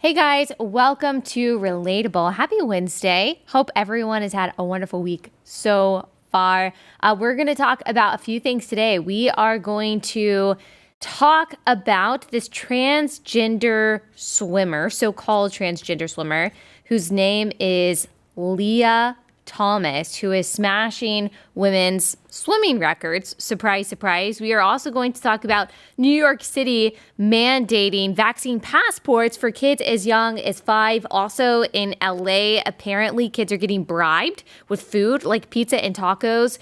Hey guys, welcome to Relatable. Happy Wednesday. Hope everyone has had a wonderful week so far. We're going to talk about a few things today. We are going to talk about this transgender swimmer, so-called transgender swimmer, whose name is Leah Thomas, who is smashing women's swimming records. Surprise, surprise. We are also going to talk about New York City mandating vaccine passports for kids as young as 5. Also in LA, apparently kids are getting bribed with food like pizza and tacos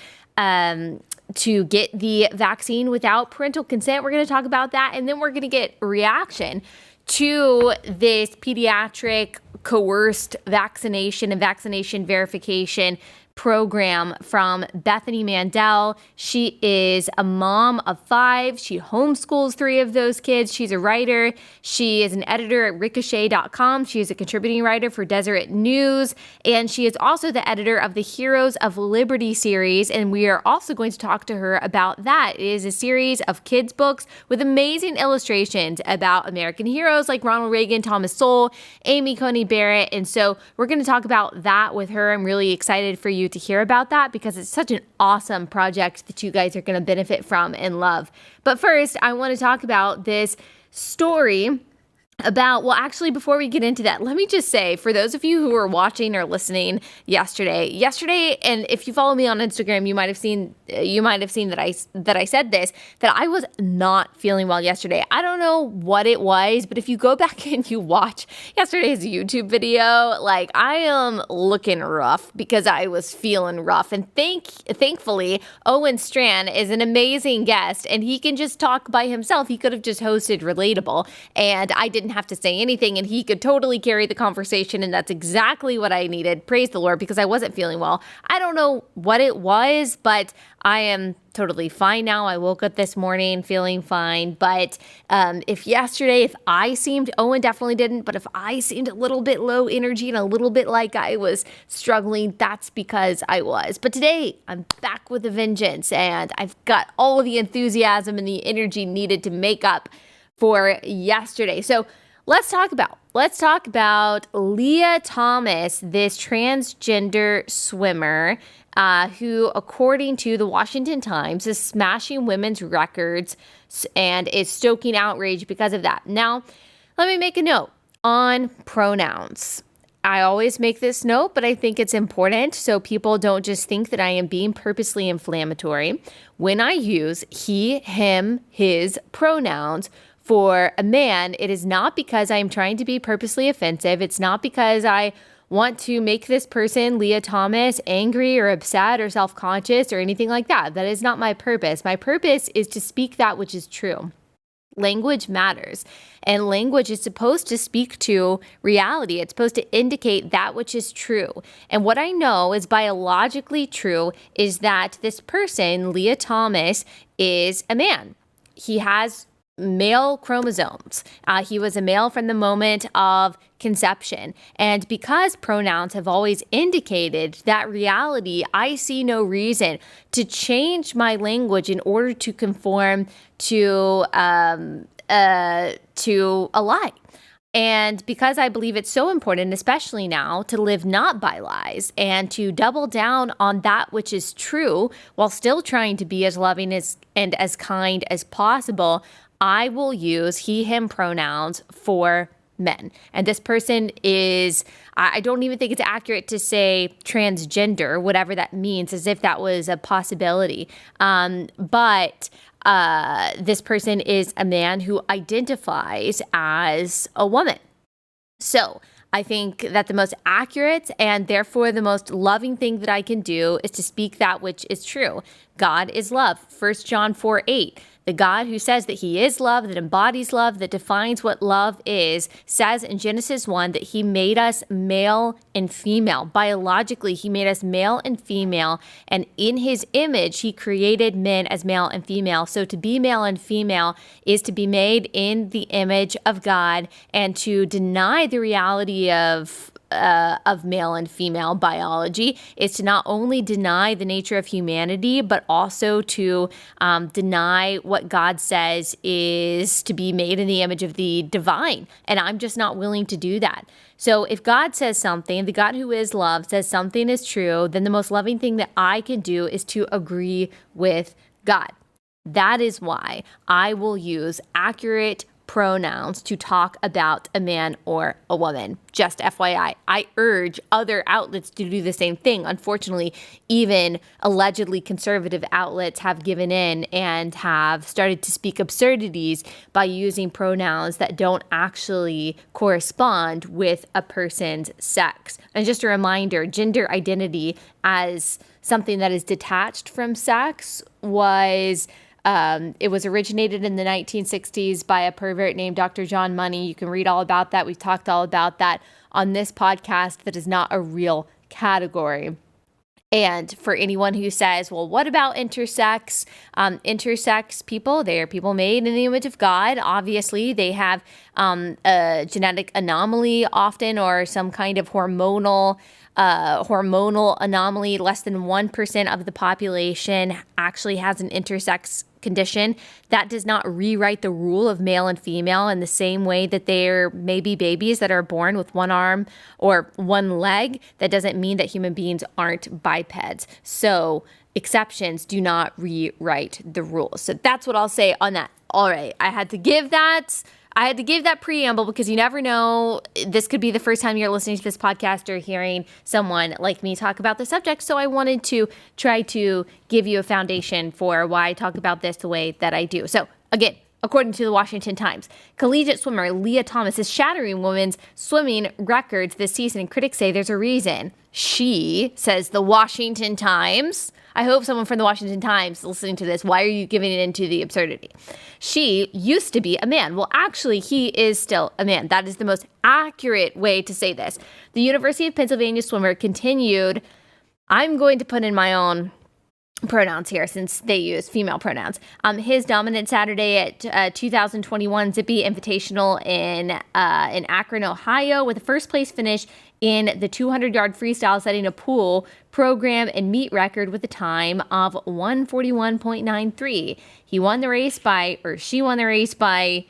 to get the vaccine without parental consent. We're going to talk about that. And then we're going to get reaction to this pediatric coerced vaccination and vaccination verification program from Bethany Mandel. She is a mom of 5. She homeschools 3 of those kids. She's a writer. She is an editor at ricochet.com. She is a contributing writer for Deseret News. And she is also the editor of the Heroes of Liberty series. And we are also going to talk to her about that. It is a series of kids' books with amazing illustrations about American heroes like Ronald Reagan, Thomas Sowell, Amy Coney Barrett. And so we're going to talk about that with her. I'm really excited for you to hear about that because it's such an awesome project that you guys are going to benefit from and love. But first, I want to talk about this story about, well, actually, before we get into that, let me just say, for those of you who were watching or listening yesterday, and if you follow me on Instagram, you might have seen that I said this, that I was not feeling well yesterday. I don't know what it was, but if you go back and you watch yesterday's YouTube video, like, I am looking rough because I was feeling rough. And thankfully, Owen Strand is an amazing guest, and he can just talk by himself. He could have just hosted Relatable, and I didn't have to say anything, and he could totally carry the conversation, and that's exactly what I needed. Praise the Lord, because I wasn't feeling well. I don't know what it was, but I am totally fine now. I woke up this morning feeling fine, but if I seemed, Owen definitely didn't, but if I seemed a little bit low energy and a little bit like I was struggling, that's because I was. But today, I'm back with a vengeance, and I've got all of the enthusiasm and the energy needed to make up for yesterday. So let's talk about Leah Thomas, this transgender swimmer who, according to the Washington Times, is smashing women's records and is stoking outrage because of that. Now, let me make a note on pronouns. I always make this note, but I think it's important so people don't just think that I am being purposely inflammatory. When I use he, him, his pronouns for a man, it is not because I'm trying to be purposely offensive. It's not because I want to make this person, Leah Thomas, angry or upset or self-conscious or anything like that. That is not my purpose. My purpose is to speak that which is true. Language matters, and language is supposed to speak to reality. It's supposed to indicate that which is true. And what I know is biologically true is that this person, Leah Thomas, is a man. He has male chromosomes. He was a male from the moment of conception. And because pronouns have always indicated that reality, I see no reason to change my language in order to conform to a lie. And because I believe it's so important, especially now, to live not by lies and to double down on that which is true while still trying to be as loving and as kind as possible, I will use he, him pronouns for men. And this person is, I don't even think it's accurate to say transgender, whatever that means, as if that was a possibility. But this person is a man who identifies as a woman. So I think that the most accurate and therefore the most loving thing that I can do is to speak that which is true. God is love. 1 John 4:8. The God who says that he is love, that embodies love, that defines what love is, says in Genesis 1 that he made us male and female. Biologically, he made us male and female, and in his image, he created men as male and female. So to be male and female is to be made in the image of God, and to deny the reality of of male and female biology. It's to not only deny the nature of humanity, but also to deny what God says is to be made in the image of the divine. And I'm just not willing to do that. So if God says something, the God who is love says something is true, then the most loving thing that I can do is to agree with God. That is why I will use accurate pronouns to talk about a man or a woman. Just FYI, I urge other outlets to do the same thing. Unfortunately, even allegedly conservative outlets have given in and have started to speak absurdities by using pronouns that don't actually correspond with a person's sex. And just a reminder, gender identity as something that is detached from sex it was originated in the 1960s by a pervert named Dr. John Money. You can read all about that. We've talked all about that on this podcast. That is not a real category. And for anyone who says, well, what about intersex? Intersex people, they are people made in the image of God. Obviously, they have a genetic anomaly often, or some kind of hormonal anomaly. Less than 1% of the population actually has an intersex condition. That does not rewrite the rule of male and female in the same way that there may be babies that are born with one arm or one leg. That doesn't mean that human beings aren't bipeds. So exceptions do not rewrite the rules. So that's what I'll say on that. All right, I had to give that preamble because you never know. This could be the first time you're listening to this podcast or hearing someone like me talk about the subject. So I wanted to try to give you a foundation for why I talk about this the way that I do. So again, according to the Washington Times, collegiate swimmer Leah Thomas is shattering women's swimming records this season, and critics say there's a reason. She, says the Washington Times. I hope someone from the Washington Times listening to this. Why are you giving it into the absurdity? She used to be a man. Well, actually, he is still a man. That is the most accurate way to say this. The University of Pennsylvania swimmer continued. I'm going to put in my own pronouns here since they use female pronouns. His dominant Saturday at 2021 Zippy Invitational in Akron, Ohio, with a first place finish in the 200-yard freestyle, setting a pool program and meet record with a time of 1:41.93. She won the race by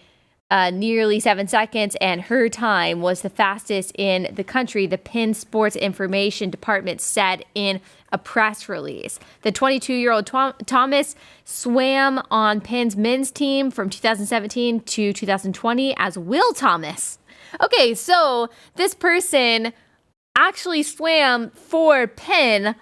nearly 7 seconds, and her time was the fastest in the country, the Penn Sports Information Department said in a press release. The 22-year-old Thomas swam on Penn's men's team from 2017 to 2020 as Will Thomas. Okay, so this person actually swam for Penn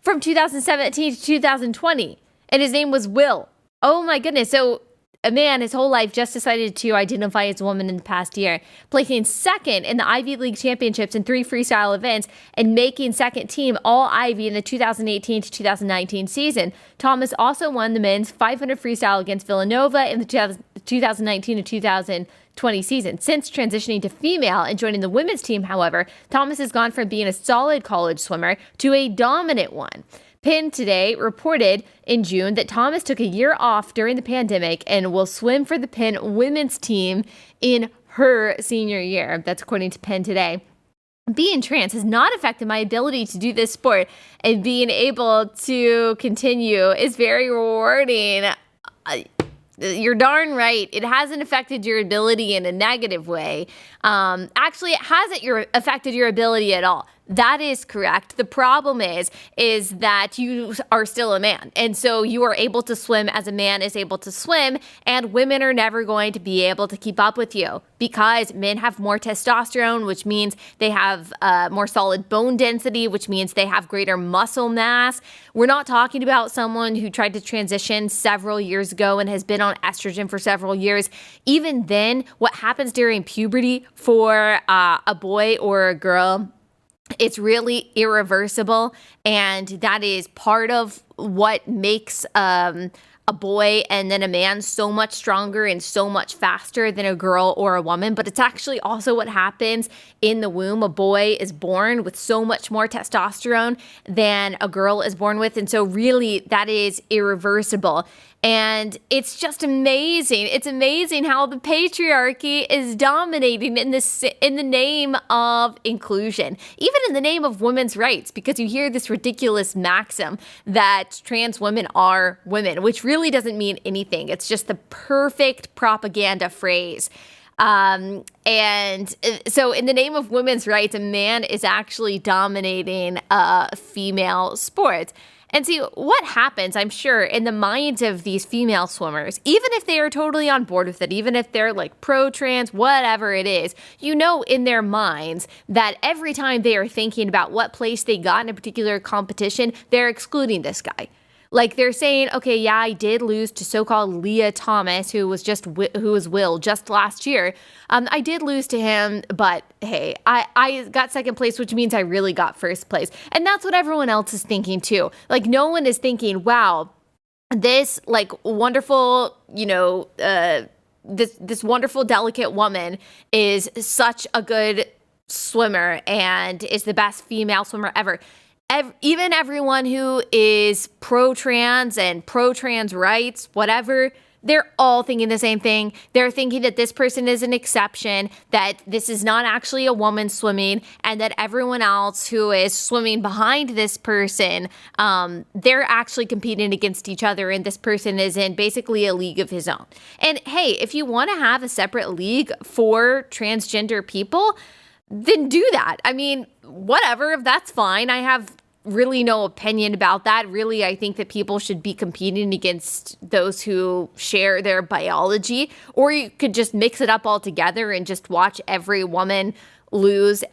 from 2017 to 2020, and his name was Will. Oh my goodness. So a man his whole life just decided to identify as a woman in the past year, placing second in the Ivy League championships in 3 freestyle events and making second team All-Ivy in the 2018 to 2019 season. Thomas also won the men's 500 freestyle against Villanova in the 2019 to 2020 season. Since transitioning to female and joining the women's team, however, Thomas has gone from being a solid college swimmer to a dominant one. Penn today reported in June that Thomas took a year off during the pandemic and will swim for the Penn women's team in her senior year. That's according to Penn today. Being trans has not affected my ability to do this sport, and being able to continue is very rewarding. You're darn right. It hasn't affected your ability in a negative way. Actually, it hasn't affected your ability at all. That is correct. The problem is that you are still a man. And so you are able to swim as a man is able to swim, and women are never going to be able to keep up with you because men have more testosterone, which means they have more solid bone density, which means they have greater muscle mass. We're not talking about someone who tried to transition several years ago and has been on estrogen for several years. Even then, what happens during puberty for a boy or a girl, it's really irreversible, and that is part of what makes a boy and then a man so much stronger and so much faster than a girl or a woman, but it's actually also what happens in the womb. A boy is born with so much more testosterone than a girl is born with. And so really that is irreversible. And it's just amazing. It's amazing how the patriarchy is dominating in the name of inclusion, even in the name of women's rights, because you hear this ridiculous maxim that trans women are women, which really doesn't mean anything. It's just the perfect propaganda phrase. And so in the name of women's rights, a man is actually dominating female sports. And see, what happens, I'm sure, in the minds of these female swimmers, even if they are totally on board with it, even if they're like pro-trans, whatever it is, you know in their minds that every time they are thinking about what place they got in a particular competition, they're excluding this guy. Like they're saying, okay, yeah, I did lose to so-called Leah Thomas, who was Will just last year. I did lose to him, but hey, I got second place, which means I really got first place. And that's what everyone else is thinking too. Like no one is thinking, wow, this like wonderful, this wonderful, delicate woman is such a good swimmer and is the best female swimmer ever. Even everyone who is pro-trans and pro-trans rights, whatever, they're all thinking the same thing. They're thinking that this person is an exception, that this is not actually a woman swimming, and that everyone else who is swimming behind this person, they're actually competing against each other, and this person is in basically a league of his own. And hey, if you want to have a separate league for transgender people, then do that. I mean, whatever, that's fine. I have really no opinion about that. Really, I think that people should be competing against those who share their biology, or you could just mix it up all together and just watch every woman lose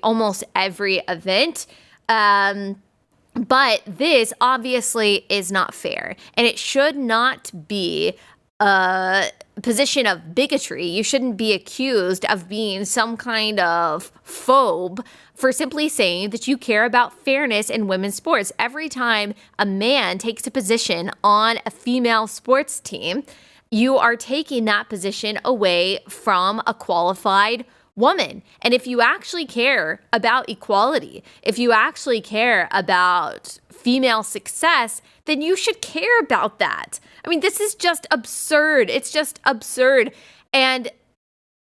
almost every event. But this obviously is not fair, and it should not be a position of bigotry. You shouldn't be accused of being some kind of phobe for simply saying that you care about fairness in women's sports. Every time a man takes a position on a female sports team, you are taking that position away from a qualified woman. And if you actually care about equality, if you actually care about female success, then you should care about that. I mean, this is just absurd. It's just absurd. And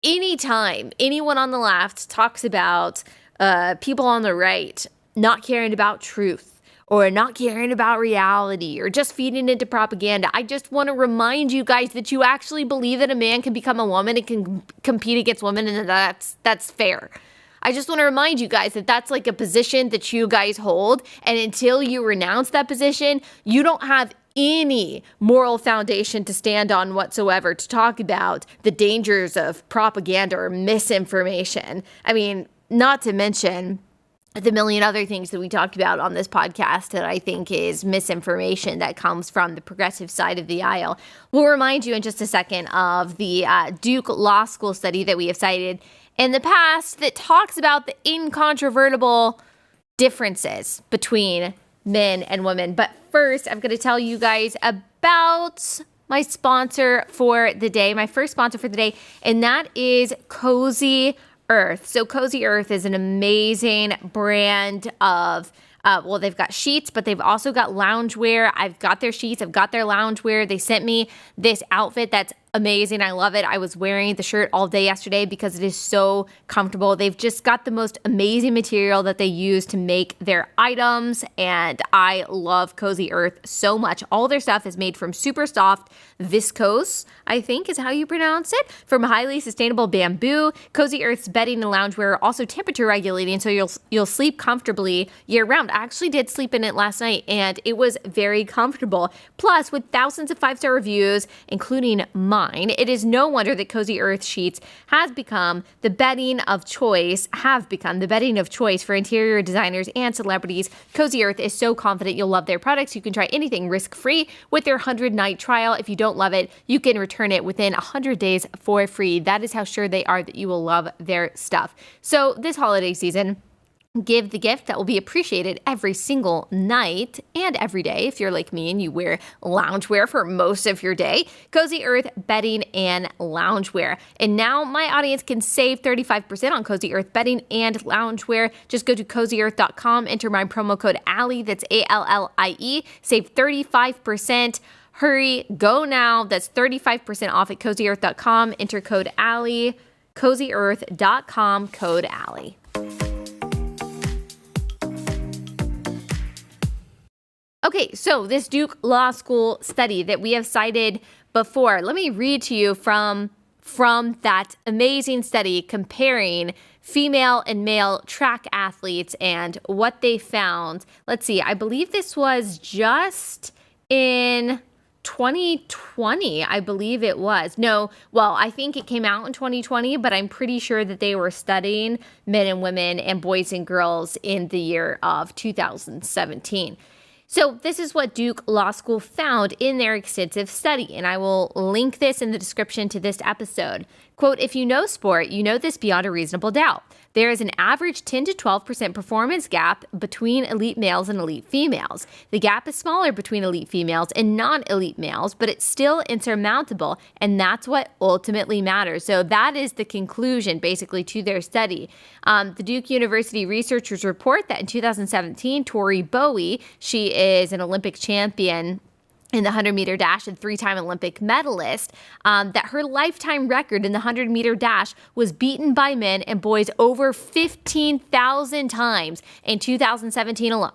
anytime anyone on the left talks about people on the right not caring about truth or not caring about reality or just feeding into propaganda, I just want to remind you guys that you actually believe that a man can become a woman and can compete against women, and that's fair. I just want to remind you guys that that's like a position that you guys hold, and until you renounce that position, you don't have any moral foundation to stand on whatsoever to talk about the dangers of propaganda or misinformation. I mean, not to mention the million other things that we talked about on this podcast that I think is misinformation that comes from the progressive side of the aisle. We'll remind you in just a second of the Duke Law School study that we have cited in the past that talks about the incontrovertible differences between men and women. But first, I'm going to tell you guys about my sponsor for the day, my first sponsor for the day, and that is Cozy Earth. So Cozy Earth is an amazing brand of they've got sheets, but they've also got loungewear. I've got their sheets. I've got their loungewear. They sent me this outfit that's amazing. I love it. I was wearing the shirt all day yesterday because it is so comfortable. They've just got the most amazing material that they use to make their items, and I love Cozy Earth so much. All their stuff is made from super soft viscose, I think is how you pronounce it, from highly sustainable bamboo. Cozy Earth's bedding and loungewear are also temperature regulating, so you'll sleep comfortably year round. I actually did sleep in it last night, and it was very comfortable. Plus, with thousands of 5-star reviews, including mine, it is no wonder that Cozy Earth sheets have become the bedding of choice for interior designers and celebrities. Cozy Earth is so confident you'll love their products. You can try anything risk-free with their 100-night trial. If you don't love it, you can return it within 100 days for free. That is how sure they are that you will love their stuff. So this holiday season, give the gift that will be appreciated every single night and every day. If you're like me and you wear loungewear for most of your day, Cozy Earth bedding and loungewear. And now my audience can save 35% on Cozy Earth bedding and loungewear. Just go to cozyearth.com, enter my promo code Allie, that's ALLIE, save 35%. Hurry, go now. That's 35% off at cozyearth.com. Enter code Allie, cozyearth.com, code Allie. Okay, so this Duke Law School study that we have cited before, let me read to you from that amazing study comparing female and male track athletes and what they found. Let's see, I believe this was just in 2020, I believe it was. No, well, I think it came out in 2020, but I'm pretty sure that they were studying men and women and boys and girls in the year of 2017. So this is what Duke Law School found in their extensive study, and I will link this in the description to this episode. Quote, if you know sport, you know this beyond a reasonable doubt. There is an average 10 to 12% performance gap between elite males and elite females. The gap is smaller between elite females and non-elite males, but it's still insurmountable, and that's what ultimately matters. So that is the conclusion, basically, to their study. The Duke University researchers report that in 2017, Tori Bowie, she is an Olympic champion in the 100-meter dash and three-time Olympic medalist, that her lifetime record in the 100-meter dash was beaten by men and boys over 15,000 times in 2017 alone.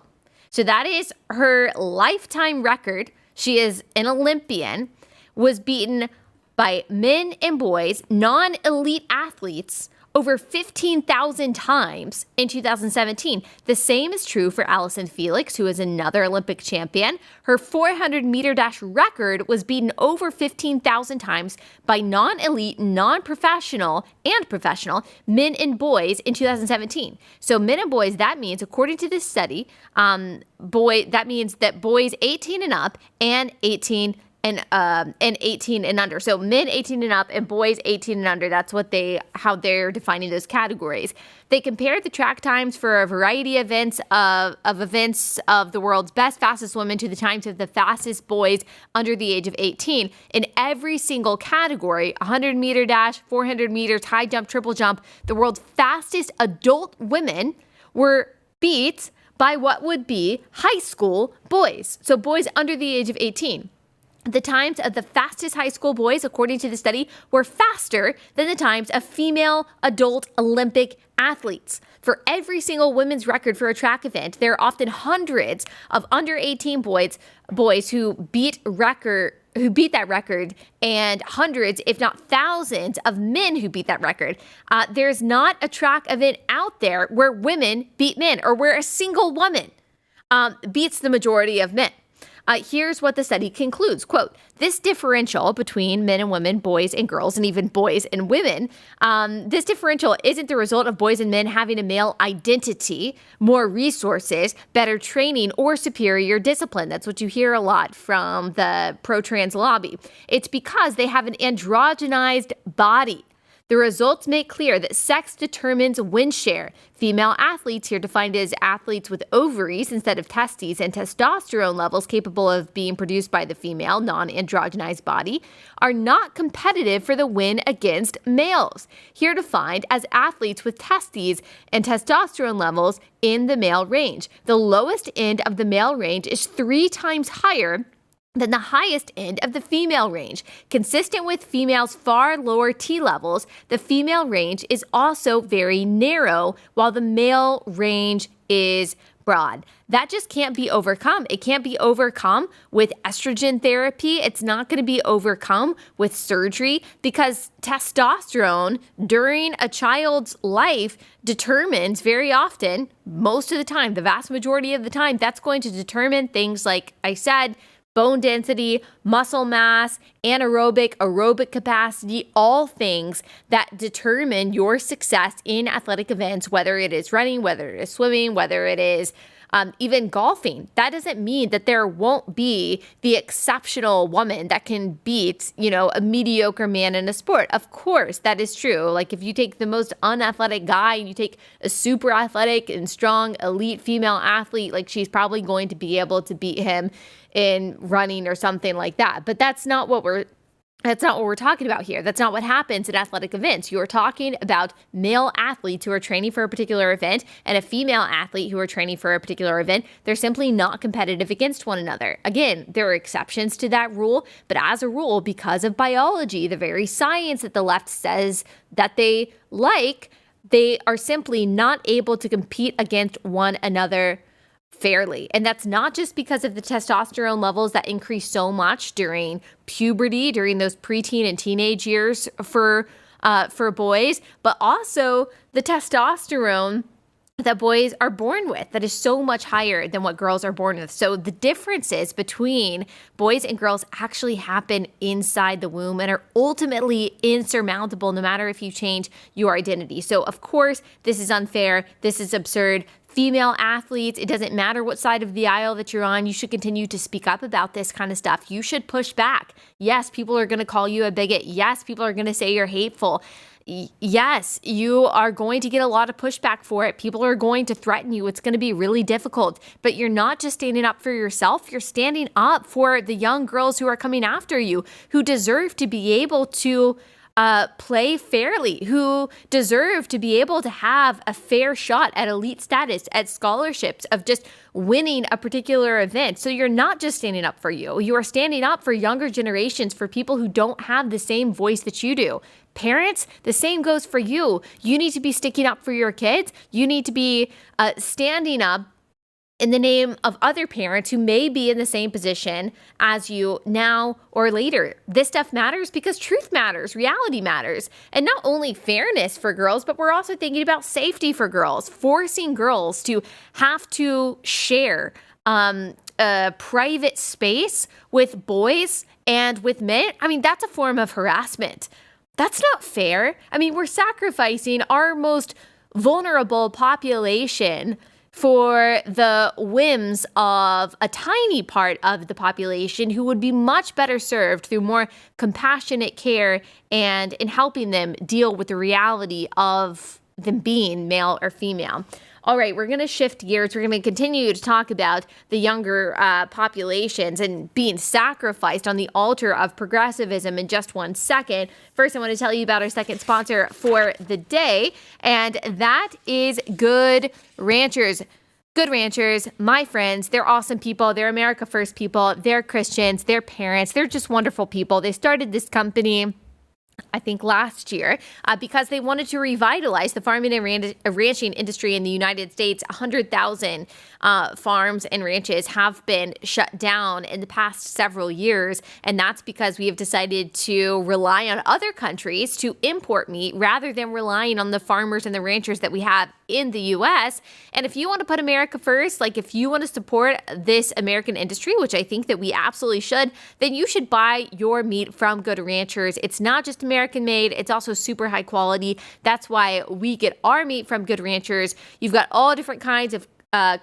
So that is her lifetime record. She is an Olympian, was beaten by men and boys, non-elite athletes, over 15,000 times in 2017. The same is true for Allison Felix, who is another Olympic champion. Her 400-meter dash record was beaten over 15,000 times by non-elite, non-professional, and professional men and boys in 2017. So men and boys, that means, according to this study, that means that boys 18 and up and 18 and under. So men 18 and up and boys 18 and under. That's how they're defining those categories. They compared the track times for a variety of events of the world's best, fastest women to the times of the fastest boys under the age of 18. In every single category, 100-meter dash, 400 meters, high jump, triple jump, the world's fastest adult women were beat by what would be high school boys. So boys under the age of 18. The times of the fastest high school boys, according to the study, were faster than the times of female adult Olympic athletes. For every single women's record for a track event, there are often hundreds of under 18 boys who beat that record, and hundreds, if not thousands, of men who beat that record. There's not a track event out there where women beat men, or where a single woman beats the majority of men. Here's what the study concludes. Quote, this differential between men and women, boys and girls, and even boys and women, this differential isn't the result of boys and men having a male identity, more resources, better training, or superior discipline. That's what you hear a lot from the pro-trans lobby. It's because they have an androgenized body. The results make clear that sex determines win share. Female athletes, here defined as athletes with ovaries instead of testes and testosterone levels capable of being produced by the female non-androgenized body, are not competitive for the win against males, here defined as athletes with testes and testosterone levels in the male range. The lowest end of the male range is 3 times higher than the highest end of the female range. Consistent with females' far lower T levels, the female range is also very narrow, while the male range is broad. That just can't be overcome. It can't be overcome with estrogen therapy. It's not going to be overcome with surgery, because testosterone during a child's life determines very often, most of the time, the vast majority of the time, that's going to determine things like I said, bone density, muscle mass, aerobic capacity, all things that determine your success in athletic events, whether it is running, whether it is swimming, whether it is even golfing. That doesn't mean that there won't be the exceptional woman that can beat, a mediocre man in a sport. Of course, that is true. Like if you take the most unathletic guy and you take a super athletic and strong elite female athlete, like she's probably going to be able to beat him in running or something like that. But that's not what we're talking about here. That's not what happens at athletic events. You're talking about male athletes who are training for a particular event and a female athlete who are training for a particular event. They're simply not competitive against one another. Again, there are exceptions to that rule, but as a rule, because of biology, the very science that the left says that they like, they are simply not able to compete against one another fairly. And that's not just because of the testosterone levels that increase so much during puberty, during those preteen and teenage years for boys, but also the testosterone that boys are born with that is so much higher than what girls are born with. So the differences between boys and girls actually happen inside the womb and are ultimately insurmountable no matter if you change your identity. So of course, this is unfair. This is absurd. Female athletes, it doesn't matter what side of the aisle that you're on, you should continue to speak up about this kind of stuff. You should push back. Yes, people are going to call you a bigot. Yes, people are going to say you're hateful. Yes, you are going to get a lot of pushback for it. People are going to threaten you. It's going to be really difficult. But you're not just standing up for yourself. You're standing up for the young girls who are coming after you, who deserve to be able to play fairly, who deserve to be able to have a fair shot at elite status, at scholarships, of just winning a particular event. So you're not just standing up for you. You are standing up for younger generations, for people who don't have the same voice that you do. Parents, the same goes for you. You need to be sticking up for your kids. You need to be standing up in the name of other parents who may be in the same position as you now or later. This stuff matters because truth matters, reality matters, and not only fairness for girls, but we're also thinking about safety for girls, forcing girls to have to share a private space with boys and with men. I mean, that's a form of harassment. That's not fair. I mean, we're sacrificing our most vulnerable population for the whims of a tiny part of the population who would be much better served through more compassionate care and in helping them deal with the reality of them being male or female. All right, we're going to shift gears. We're going to continue to talk about the younger populations and being sacrificed on the altar of progressivism in just one second. First, I want to tell you about our second sponsor for the day, and that is Good Ranchers. Good Ranchers, my friends, they're awesome people. They're America First people. They're Christians. They're parents. They're just wonderful people. They started this company, I think last year, because they wanted to revitalize the farming and ranching industry in the United States. 100,000 farms and ranches have been shut down in the past several years, and that's because we have decided to rely on other countries to import meat rather than relying on the farmers and the ranchers that we have in the U.S. And if you want to put America first, like if you want to support this American industry, which I think that we absolutely should, then you should buy your meat from Good Ranchers. It's not just American made, it's also super high quality. That's why we get our meat from Good Ranchers. You've got all different kinds of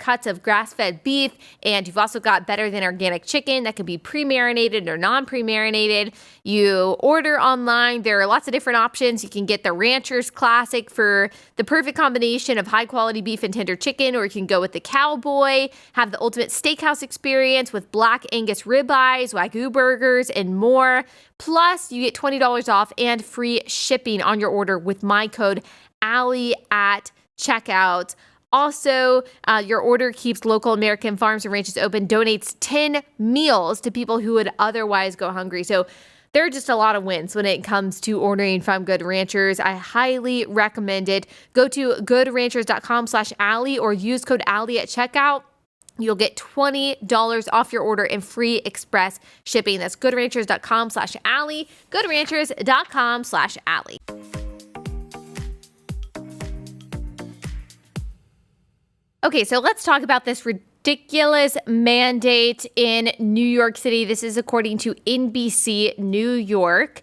cuts of grass-fed beef, and you've also got better than organic chicken that can be pre-marinated or non-pre-marinated. You order online. There are lots of different options. You can get the Rancher's Classic for the perfect combination of high-quality beef and tender chicken, or you can go with the Cowboy, have the ultimate steakhouse experience with Black Angus ribeyes, Wagyu burgers, and more. Plus, you get $20 off and free shipping on your order with my code Allie at checkout. Also, your order keeps local American farms and ranches open, donates 10 meals to people who would otherwise go hungry. So there are just a lot of wins when it comes to ordering from Good Ranchers. I highly recommend it. Go to goodranchers.com/Allie or use code Allie at checkout. You'll get $20 off your order and free express shipping. That's goodranchers.com/Allie, goodranchers.com/Allie. Okay, so let's talk about this ridiculous mandate in New York City. This is according to NBC New York.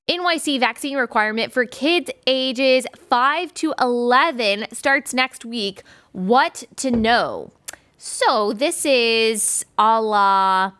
NYC vaccine requirement for kids ages 5 to 11 starts next week. What to know? So this is a la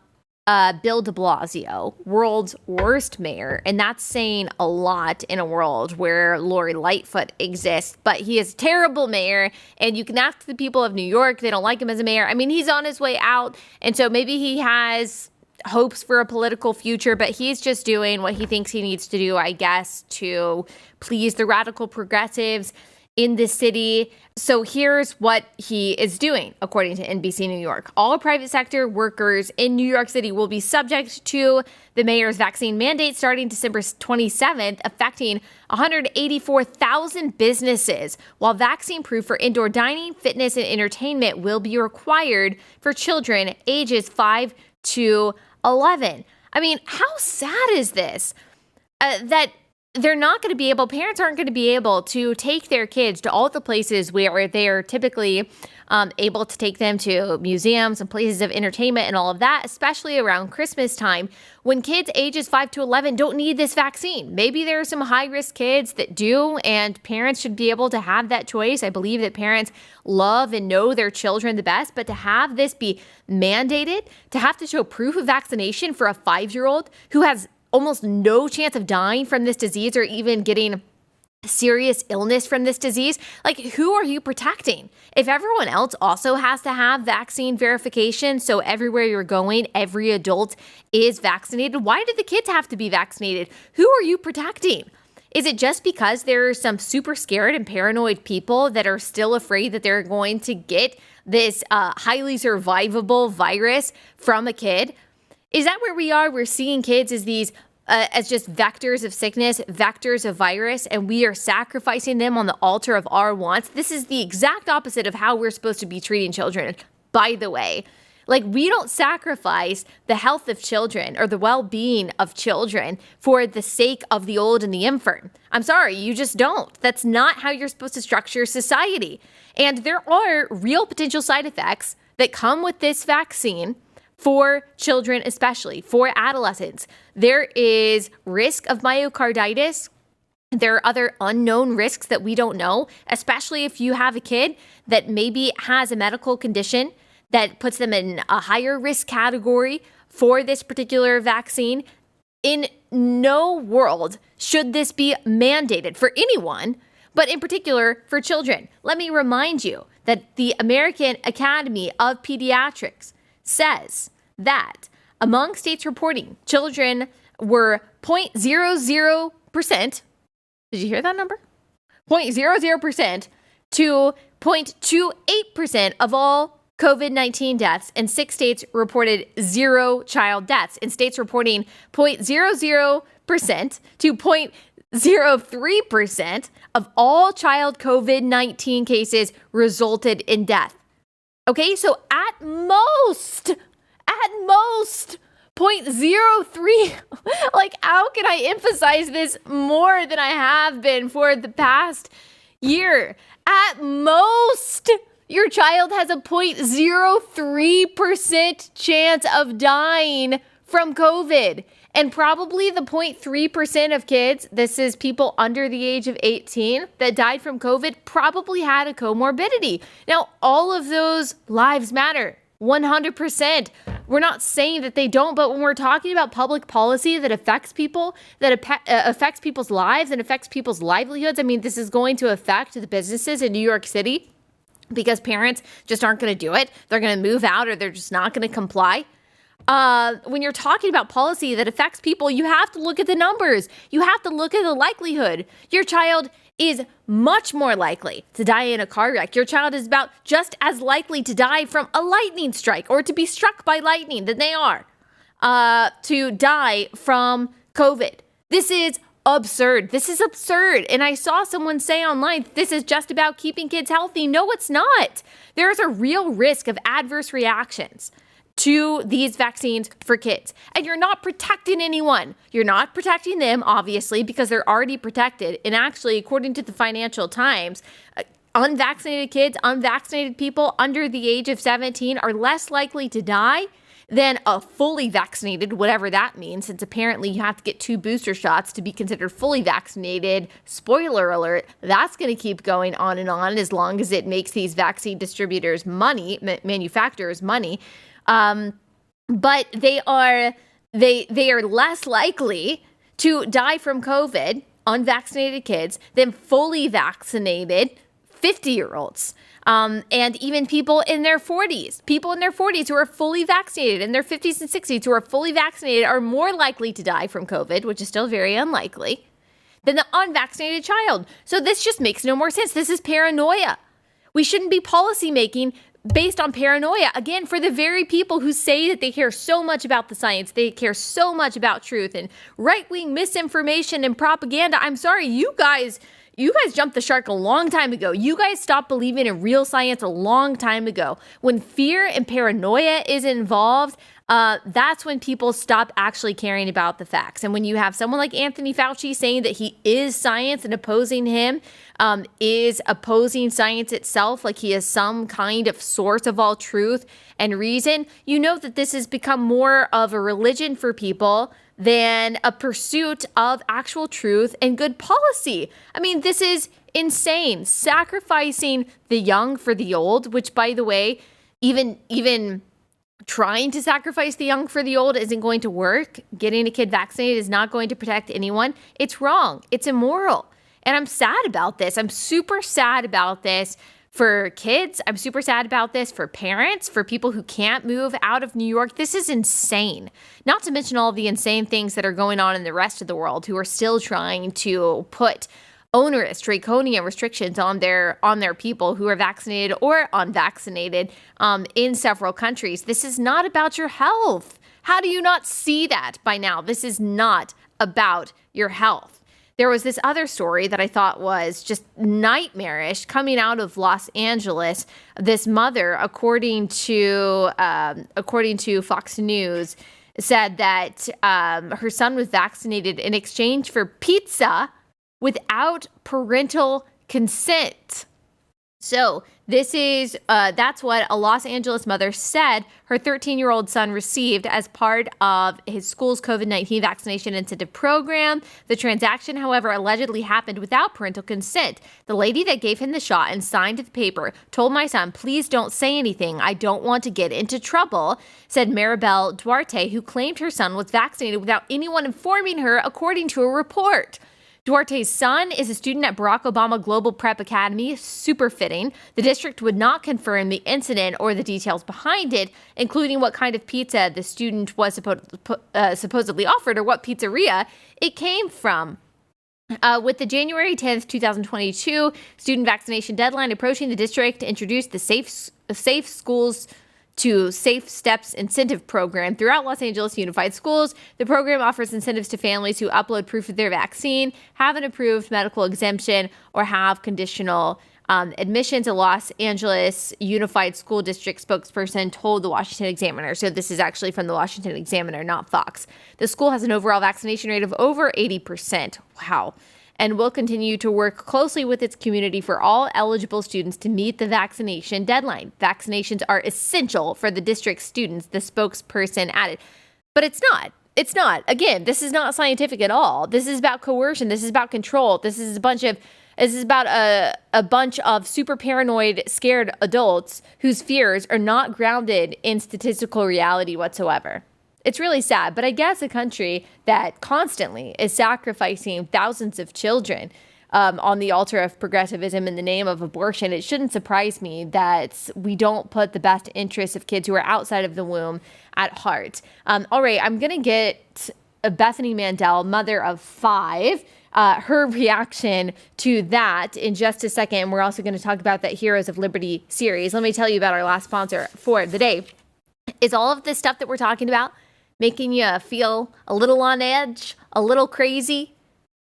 Bill de Blasio, world's worst mayor. And that's saying a lot in a world where Lori Lightfoot exists. But he is a terrible mayor. And you can ask the people of New York, they don't like him as a mayor. I mean, he's on his way out. And so maybe he has hopes for a political future, but he's just doing what he thinks he needs to do, I guess, to please the radical progressives in the city. So here's what he is doing, according to NBC New York. All private sector workers in New York City will be subject to the mayor's vaccine mandate starting December 27th, affecting 184,000 businesses, while vaccine proof for indoor dining, fitness, and entertainment will be required for children ages 5 to 11. I mean, how sad is this? That they're not going to be able, parents aren't going to be able to take their kids to all the places where they are typically able to take them to museums and places of entertainment and all of that, especially around Christmas time when kids ages 5 to 11 don't need this vaccine. Maybe there are some high-risk kids that do, and parents should be able to have that choice. I believe that parents love and know their children the best, but to have this be mandated, to have to show proof of vaccination for a 5-year-old who has almost no chance of dying from this disease or even getting serious illness from this disease, like, who are you protecting? If everyone else also has to have vaccine verification, so everywhere you're going, every adult is vaccinated, why do the kids have to be vaccinated? Who are you protecting? Is it just because there are some super scared and paranoid people that are still afraid that they're going to get this highly survivable virus from a kid? Is that where we are? We're seeing kids as these as just vectors of sickness, vectors of virus, and we are sacrificing them on the altar of our wants. This is the exact opposite of how we're supposed to be treating children, by the way. Like, we don't sacrifice the health of children or the well-being of children for the sake of the old and the infirm. I'm sorry, you just don't. That's not how you're supposed to structure society. And there are real potential side effects that come with this vaccine for children, especially for adolescents. There is risk of myocarditis. There are other unknown risks that we don't know, especially if you have a kid that maybe has a medical condition that puts them in a higher risk category for this particular vaccine. In no world should this be mandated for anyone, but in particular for children. Let me remind you that the American Academy of Pediatrics says that among states reporting, children were 0.00%. Did you hear that number? 0.00% to 0.28% of all COVID-19 deaths, and 6 states reported 0 child deaths, and states reporting 0.00% to 0.03% of all child COVID-19 cases resulted in death. Okay, so at most 0.03. Like, how can I emphasize this more than I have been for the past year? At most, your child has a 0.03% chance of dying from COVID. And probably the 0.3% of kids, this is people under the age of 18, that died from COVID, probably had a comorbidity. Now, all of those lives matter. 100%. We're not saying that they don't, but when we're talking about public policy that affects people, that affects people's lives and affects people's livelihoods, I mean, this is going to affect the businesses in New York City because parents just aren't going to do it. They're going to move out or they're just not going to comply. When you're talking about policy that affects people, you have to look at the numbers. You have to look at the likelihood. Your child is much more likely to die in a car wreck. Your child is about just as likely to die from a lightning strike or to be struck by lightning than they are to die from COVID. This is absurd. This is absurd. And I saw someone say online, this is just about keeping kids healthy. No, it's not. There's a real risk of adverse reactions to these vaccines for kids. And you're not protecting anyone. You're not protecting them, obviously, because they're already protected. And actually, according to the Financial Times, unvaccinated kids, unvaccinated people under the age of 17 are less likely to die than a fully vaccinated, whatever that means, since apparently you have to get 2 booster shots to be considered fully vaccinated. Spoiler alert, that's going to keep going on and on as long as it makes these vaccine distributors money, manufacturers money. But they are less likely to die from COVID, unvaccinated kids, than fully vaccinated 50-year-olds. And even people in their 40s who are fully vaccinated, in their 50s and 60s who are fully vaccinated, are more likely to die from COVID, which is still very unlikely, than the unvaccinated child. So this just makes no more sense. This is paranoia. We shouldn't be policy making based on paranoia. Again, for the very people who say that they care so much about the science, they care so much about truth and right-wing misinformation and propaganda. I'm sorry, you guys jumped the shark a long time ago. You guys stopped believing in real science a long time ago. When fear and paranoia is involved, that's when people stop actually caring about the facts. And when you have someone like Anthony Fauci saying that he is science and opposing him is opposing science itself, like he is some kind of source of all truth and reason, you know that this has become more of a religion for people than a pursuit of actual truth and good policy. I mean, this is insane. Sacrificing the young for the old, which, by the way, even trying to sacrifice the young for the old isn't going to work. Getting a kid vaccinated is not going to protect anyone. It's wrong. It's immoral. And I'm sad about this. I'm super sad about this for kids. I'm super sad about this for parents, for people who can't move out of New York. This is insane. Not to mention all of the insane things that are going on in the rest of the world, who are still trying to put onerous, draconian restrictions on their people who are vaccinated or unvaccinated in several countries. This is not about your health. How do you not see that by now? This is not about your health. There was this other story that I thought was just nightmarish coming out of Los Angeles. This mother, according to Fox News, said that her son was vaccinated in exchange for pizza without parental consent. So this is, that's what a Los Angeles mother said her 13-year-old son received as part of his school's COVID-19 vaccination incentive program. The transaction, however, allegedly happened without parental consent. The lady that gave him the shot and signed the paper told my son, "Please don't say anything. I don't want to get into trouble," said Maribel Duarte, who claimed her son was vaccinated without anyone informing her, according to a report. Duarte's son is a student at Barack Obama Global Prep Academy. Super fitting. The district would not confirm the incident or the details behind it, including what kind of pizza the student was supposedly offered or what pizzeria it came from. With the January 10th, 2022 student vaccination deadline approaching, the district introduced the Safe Schools to Safe Steps incentive program throughout Los Angeles Unified Schools. The program offers incentives to families who upload proof of their vaccine, have an approved medical exemption, or have conditional admissions. A Los Angeles Unified School District spokesperson told the Washington Examiner. So this is actually from the Washington Examiner, not Fox. The school has an overall vaccination rate of over 80%. Wow. And will continue to work closely with its community for all eligible students to meet the vaccination deadline. Vaccinations are essential for the district's students, the spokesperson added. But it's not. It's not. Again, this is not scientific at all. This is about coercion. This is about control. This is about a bunch of super paranoid, scared adults whose fears are not grounded in statistical reality whatsoever. It's really sad, but I guess a country that constantly is sacrificing thousands of children on the altar of progressivism in the name of abortion, it shouldn't surprise me that we don't put the best interests of kids who are outside of the womb at heart. All right, I'm going to get Bethany Mandel, mother of 5, her reaction to that in just a second. We're also going to talk about that Heroes of Liberty series. Let me tell you about our last sponsor for the day. Is all of this stuff that we're talking about making you feel a little on edge, a little crazy,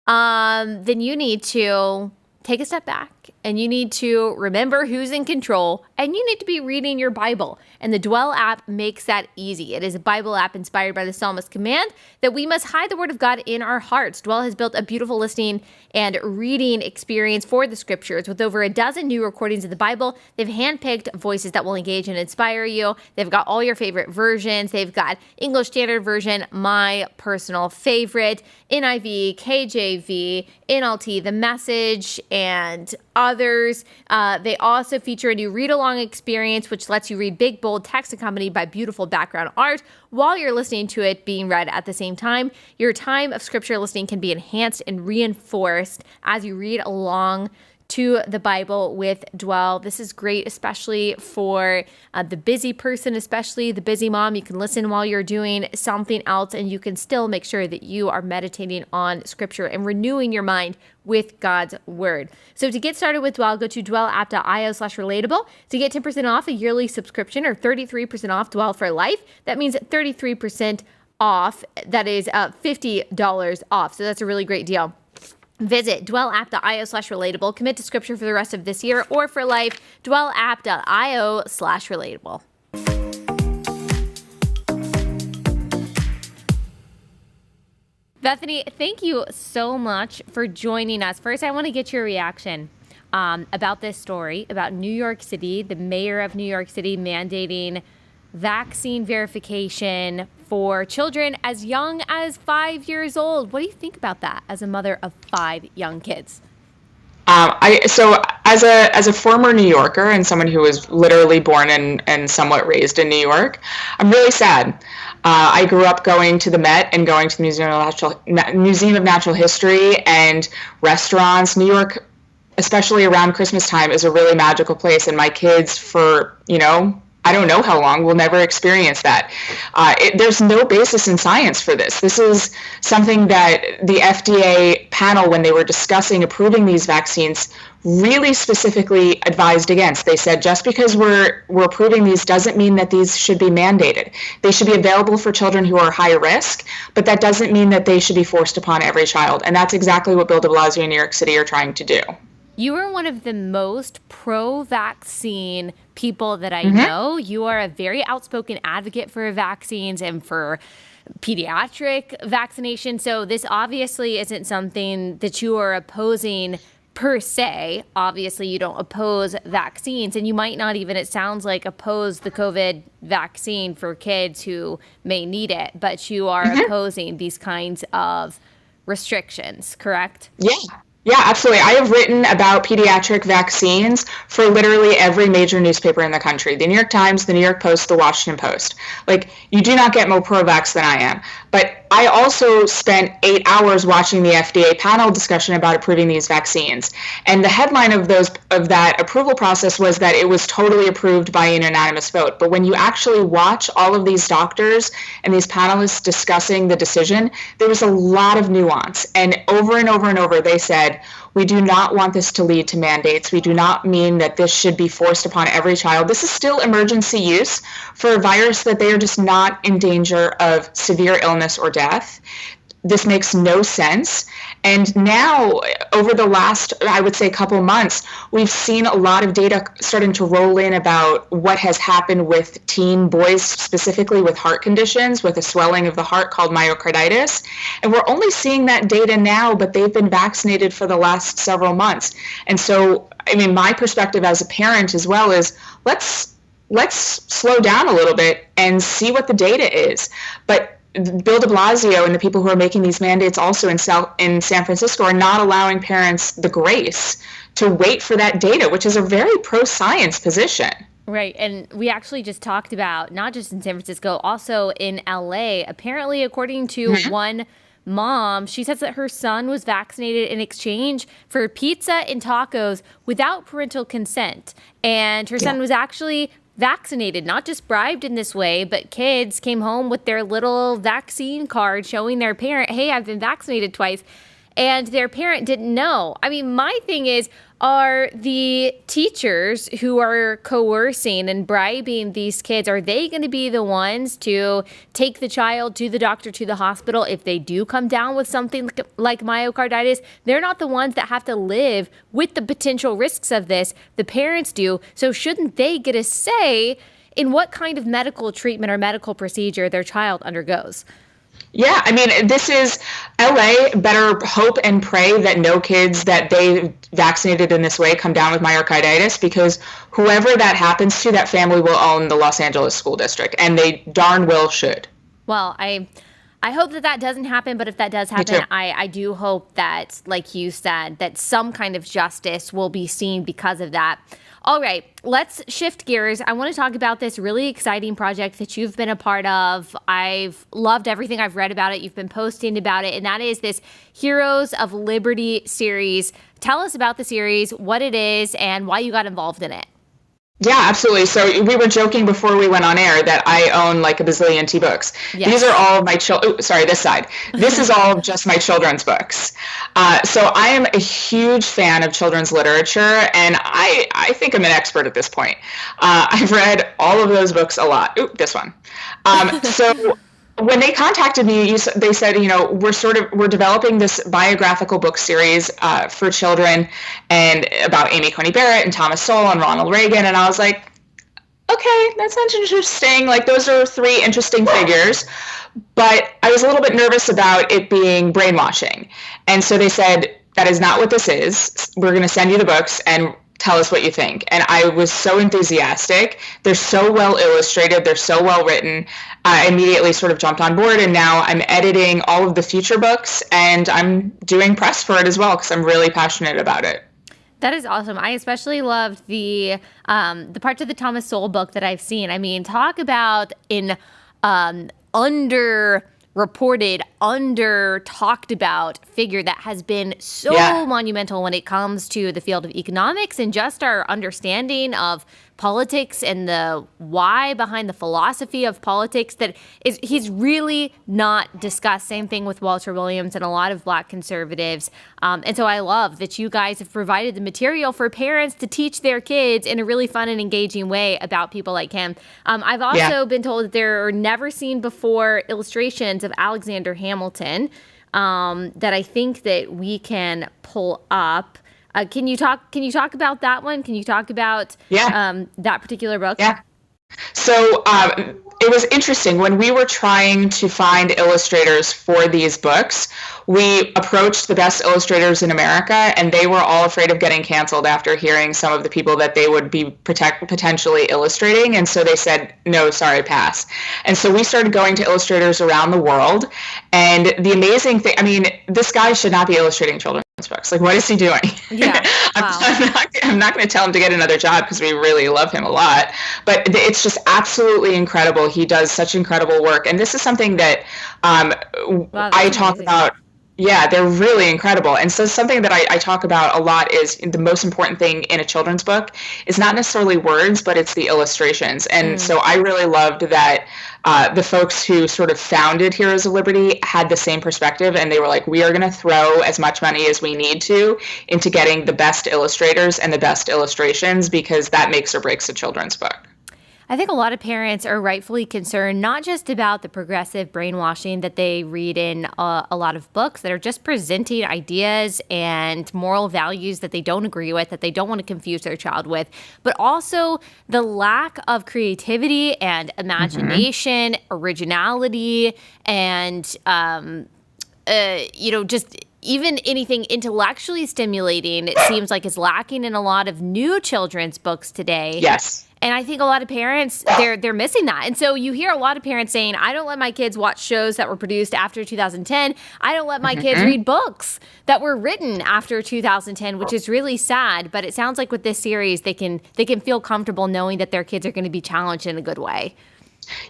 then you need to take a step back, track, and you need to remember who's in control, and you need to be reading your Bible. And the Dwell app makes that easy. It is a Bible app inspired by the psalmist's command that we must hide the word of God in our hearts. Dwell has built a beautiful listening and reading experience for the scriptures. With over a dozen new recordings of the Bible, they've handpicked voices that will engage and inspire you. They've got all your favorite versions. They've got English Standard Version, my personal favorite, NIV, KJV, NLT, The Message, and others. They also feature a new read-along experience, which lets you read big, bold text accompanied by beautiful background art while you're listening to it being read at the same time. Your time of scripture listening can be enhanced and reinforced as you read along to the Bible with Dwell. This is great, especially for the busy person, especially the busy mom. You can listen while you're doing something else, and you can still make sure that you are meditating on scripture and renewing your mind with God's word. So to get started with Dwell, go to dwellapp.io/relatable to get 10% off a yearly subscription or 33% off Dwell for life. That means 33% off. That is $50 off. So that's a really great deal. Visit dwellapp.io/relatable. Commit to scripture for the rest of this year or for life. dwellapp.io/relatable. Bethany, thank you so much for joining us. First, I want to get your reaction about this story about New York City, the mayor of New York City mandating vaccine verification for children as young as 5 years old. What do you think about that as a mother of 5 young kids? So as a former New Yorker and someone who was literally born and somewhat raised in New York, I'm really sad. I grew up going to the Met and going to the Museum of Natural History and restaurants. New York, especially around Christmas time, is a really magical place, and my kids, for I don't know how long, will never experience that. There's no basis in science for this. This is something that the FDA panel, when they were discussing approving these vaccines, really specifically advised against. They said, just because we're approving these doesn't mean that these should be mandated. They should be available for children who are high risk, but that doesn't mean that they should be forced upon every child. And that's exactly what Bill de Blasio and New York City are trying to do. You are one of the most pro-vaccine people that I know. You are a very outspoken advocate for vaccines and for pediatric vaccination. So this obviously isn't something that you are opposing per se. Obviously, you don't oppose vaccines, and you might not even, it sounds like, oppose the COVID vaccine for kids who may need it, but you are opposing these kinds of restrictions, correct? Yeah, absolutely. I have written about pediatric vaccines for literally every major newspaper in the country. The New York Times, the New York Post, the Washington Post. Like, you do not get more pro-vax than I am. But I also spent 8 hours watching the FDA panel discussion about approving these vaccines. And the headline of that approval process was that it was totally approved by an unanimous vote. But when you actually watch all of these doctors and these panelists discussing the decision, there was a lot of nuance. And over and over and over, they said, we do not want this to lead to mandates. We do not mean that this should be forced upon every child. This is still emergency use for a virus that they are just not in danger of severe illness or death. This makes no sense. And now, over the last, I would say, couple months, we've seen a lot of data starting to roll in about what has happened with teen boys, specifically with heart conditions, with a swelling of the heart called myocarditis. And we're only seeing that data now, but they've been vaccinated for the last several months. And so, I mean, my perspective as a parent as well is, let's slow down a little bit and see what the data is. But Bill de Blasio and the people who are making these mandates also in San Francisco are not allowing parents the grace to wait for that data, which is a very pro-science position. Right. And we actually just talked about, not just in San Francisco, also in LA. Apparently, according to one mom, she says that her son was vaccinated in exchange for pizza and tacos without parental consent. And her son was actually vaccinated, not just bribed in this way, but kids came home with their little vaccine card showing their parent, hey, I've been vaccinated twice. and their parent didn't know. I mean, my thing is, are the teachers who are coercing and bribing these kids, are they going to be the ones to take the child to the doctor, to the hospital, if they do come down with something like myocarditis? They're not the ones that have to live with the potential risks of this. The parents do. So shouldn't they get a say in what kind of medical treatment or medical procedure their child undergoes? Yeah, I mean, this is LA. Better hope and pray that no kids that they vaccinated in this way come down with myocarditis, because whoever that happens to, that family will own the Los Angeles school district, and they darn well should. Well, I hope that doesn't happen, but if that does happen, I do hope that, like you said, that some kind of justice will be seen because of that. All right, let's shift gears. I want to talk about this really exciting project that you've been a part of. I've loved everything I've read about it. You've been posting about it, and that is this Heroes of Liberty series. Tell us about the series, what it is, and why you got involved in it. Yeah, absolutely. So we were joking before we went on air that I own like a bazillion T-books. Yes. These are all of my this side. This is all of just my children's books. So I am a huge fan of children's literature, and I think I'm an expert at this point. I've read all of those books a lot. This one. So when they contacted me, they said, we're developing this biographical book series for children, and about Amy Coney Barrett and Thomas Sowell and Ronald Reagan. And I was like, okay, that sounds interesting. Like, those are three interesting figures. But I was a little bit nervous about it being brainwashing. And so they said, that is not what this is. We're going to send you the books and tell us what you think. And I was so enthusiastic. They're so well illustrated. They're so well written. I immediately sort of jumped on board, and now I'm editing all of the future books, and I'm doing press for it as well because I'm really passionate about it. That is awesome. I especially loved the parts of the Thomas Sowell book that I've seen. I mean, talk about an underreported, under-talked about figure that has been so monumental when it comes to the field of economics and just our understanding of politics and the why behind the philosophy of politics that he's really not discussed. Same thing with Walter Williams and a lot of Black conservatives. And so I love that you guys have provided the material for parents to teach their kids in a really fun and engaging way about people like him. I've also been told that there are never seen before illustrations of Alexander Hamilton that I think that we can pull up. Can you talk about that one? Can you talk about that particular book? Yeah. So it was interesting. When we were trying to find illustrators for these books, we approached the best illustrators in America, and they were all afraid of getting canceled after hearing some of the people that they would be potentially illustrating. And so they said, no, sorry, pass. And so we started going to illustrators around the world. And the amazing thing, I mean, this guy should not be illustrating children's books. Like, what is he doing? Yeah. Wow. I'm not going to tell him to get another job because we really love him a lot. But it's just absolutely incredible. He does such incredible work. And this is something that I talk about. Yeah, they're really incredible. And so something that I talk about a lot is the most important thing in a children's book is not necessarily words, but it's the illustrations. And so I really loved that the folks who sort of founded Heroes of Liberty had the same perspective, and they were like, we are going to throw as much money as we need to into getting the best illustrators and the best illustrations, because that makes or breaks a children's book. I think a lot of parents are rightfully concerned, not just about the progressive brainwashing that they read in a lot of books that are just presenting ideas and moral values that they don't agree with, that they don't want to confuse their child with, but also the lack of creativity and imagination, originality, and, just even anything intellectually stimulating, it seems like is lacking in a lot of new children's books today. Yes. And I think a lot of parents, they're missing that. And so you hear a lot of parents saying, I don't let my kids watch shows that were produced after 2010. I don't let my kids read books that were written after 2010, which is really sad. But it sounds like with this series, they can feel comfortable knowing that their kids are going to be challenged in a good way.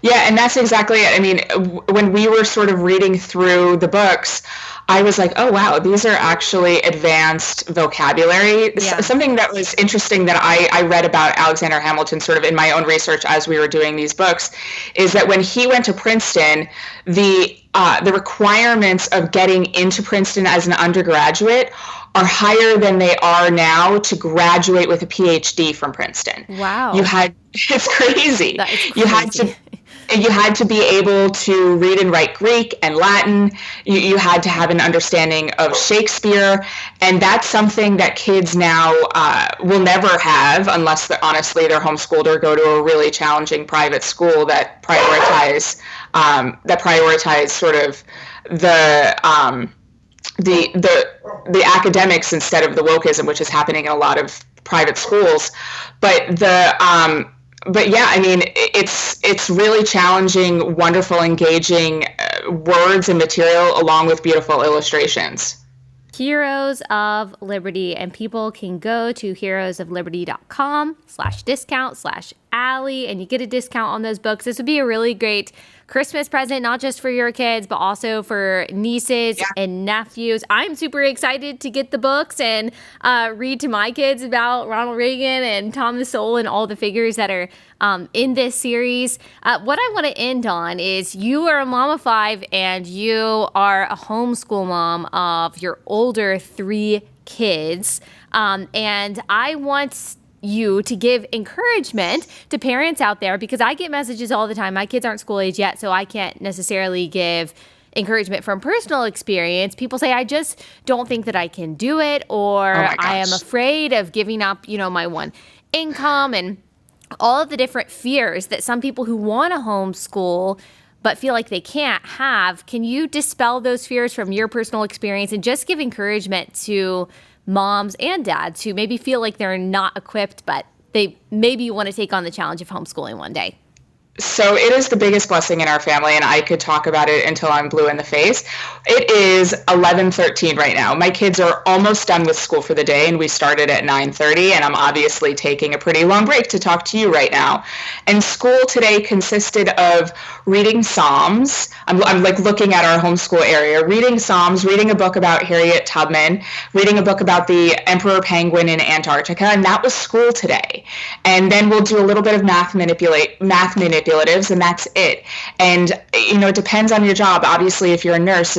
Yeah, and that's exactly it. I mean, when we were sort of reading through the books, I was like, oh, wow, these are actually advanced vocabulary. Yeah. Something that was interesting that I read about Alexander Hamilton sort of in my own research as we were doing these books is that when he went to Princeton, the requirements of getting into Princeton as an undergraduate are higher than they are now to graduate with a PhD from Princeton. Wow. It's crazy. That is crazy. You had to be able to read and write Greek and Latin. You had to have an understanding of Shakespeare. And that's something that kids now will never have unless honestly they're homeschooled or go to a really challenging private school that prioritize sort of the academics instead of the wokeism, which is happening in a lot of private schools. But yeah, I mean, it's really challenging, wonderful, engaging words and material along with beautiful illustrations. Heroes of Liberty, and people can go to heroesofliberty.com/discount/Allie, and you get a discount on those books. This would be a really great Christmas present, not just for your kids, but also for nieces and nephews. I'm super excited to get the books and read to my kids about Ronald Reagan and Thomas Sowell and all the figures that are in this series. What I want to end on is you are a mom of 5 and you are a homeschool mom of your older 3 kids. And I want you to give encouragement to parents out there, because I get messages all the time. My kids aren't school age yet, so I can't necessarily give encouragement from personal experience. People say, I just don't think that I can do it, or I am afraid of giving up, my one income, and all of the different fears that some people who want to homeschool but feel like they can't have. Can you dispel those fears from your personal experience and just give encouragement to moms and dads who maybe feel like they're not equipped, but they maybe want to take on the challenge of homeschooling one day? So it is the biggest blessing in our family, and I could talk about it until I'm blue in the face. It is 11:13 right now. My kids are almost done with school for the day, and we started at 9:30, and I'm obviously taking a pretty long break to talk to you right now. And school today consisted of reading Psalms. I'm like looking at our homeschool area, reading Psalms, reading a book about Harriet Tubman, reading a book about the emperor penguin in Antarctica, and that was school today. And then we'll do a little bit of math manipulatives, and that's it. And it depends on your job. Obviously, if you're a nurse,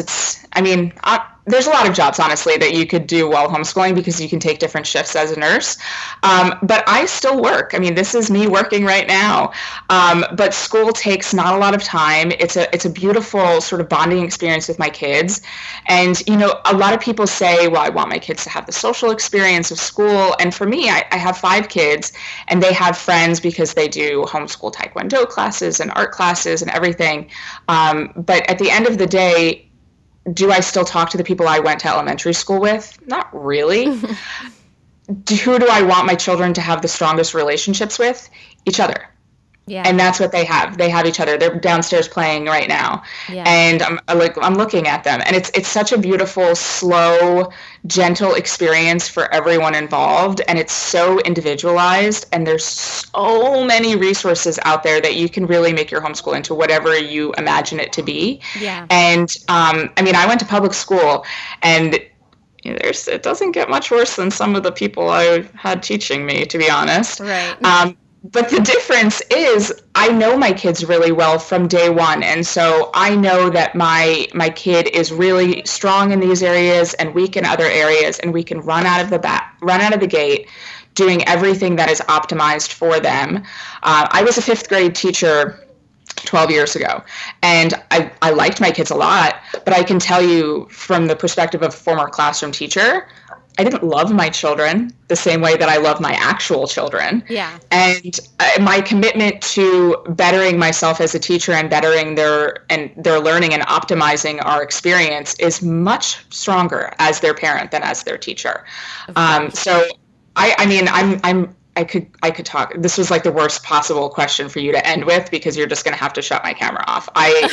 there's a lot of jobs, honestly, that you could do while homeschooling because you can take different shifts as a nurse. But I still work. I mean, this is me working right now. But school takes not a lot of time. It's a beautiful sort of bonding experience with my kids. And, a lot of people say, well, I want my kids to have the social experience of school. And for me, I have 5 kids, and they have friends because they do homeschool Taekwondo classes and art classes and everything. But at the end of the day, do I still talk to the people I went to elementary school with? Not really. Who do I want my children to have the strongest relationships with? Each other. Yeah. And that's what they have. They have each other. They're downstairs playing right now. Yeah. And I'm looking at them. And it's such a beautiful, slow, gentle experience for everyone involved. And it's so individualized. And there's so many resources out there that you can really make your homeschool into whatever you imagine it to be. Yeah. And I went to public school, and it doesn't get much worse than some of the people I had teaching me, to be honest. Right. But the difference is I know my kids really well from day one. And so I know that my kid is really strong in these areas and weak in other areas, and we can run out of the gate doing everything that is optimized for them. I was a 5th grade teacher 12 years ago, and I liked my kids a lot, but I can tell you from the perspective of a former classroom teacher, I didn't love my children the same way that I love my actual children. Yeah. And my commitment to bettering myself as a teacher and bettering their learning and optimizing our experience is much stronger as their parent than as their teacher. So I'm I could talk. This was like the worst possible question for you to end with, because you're just going to have to shut my camera off. I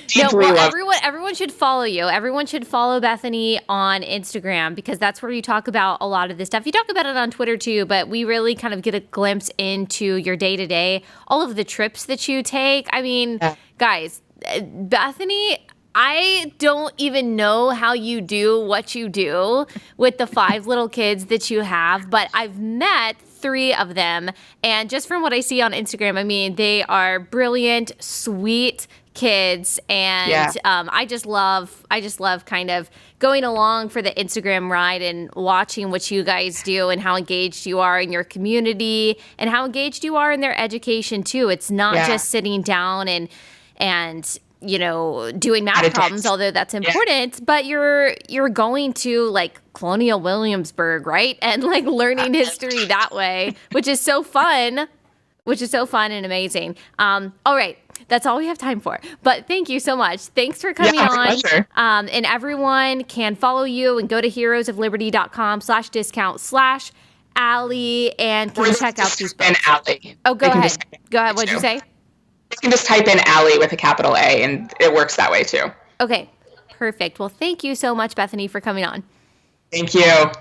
deeply love. Everyone should follow you. Everyone should follow Bethany on Instagram, because that's where you talk about a lot of this stuff. You talk about it on Twitter too, but we really kind of get a glimpse into your day to day, all of the trips that you take. I mean, guys, Bethany, I don't even know how you do what you do with the 5 little kids that you have, but I've met 3 of them. And just from what I see on Instagram, I mean, they are brilliant, sweet kids. And I just love kind of going along for the Instagram ride and watching what you guys do and how engaged you are in your community and how engaged you are in their education too. It's not just sitting down and you know, doing math problems, although that's important, but you're going to like Colonial Williamsburg, right? And like learning history that way, which is so fun and amazing. All right. That's all we have time for. But thank you so much. Thanks for coming on. Pleasure. And everyone can follow you and go to heroesofliberty.com/discount/Allie and can check out these books. Allie. Oh, go ahead. What'd you say? You can just type in Allie with a capital A, and it works that way too. Okay, perfect. Well, thank you so much, Bethany, for coming on. Thank you.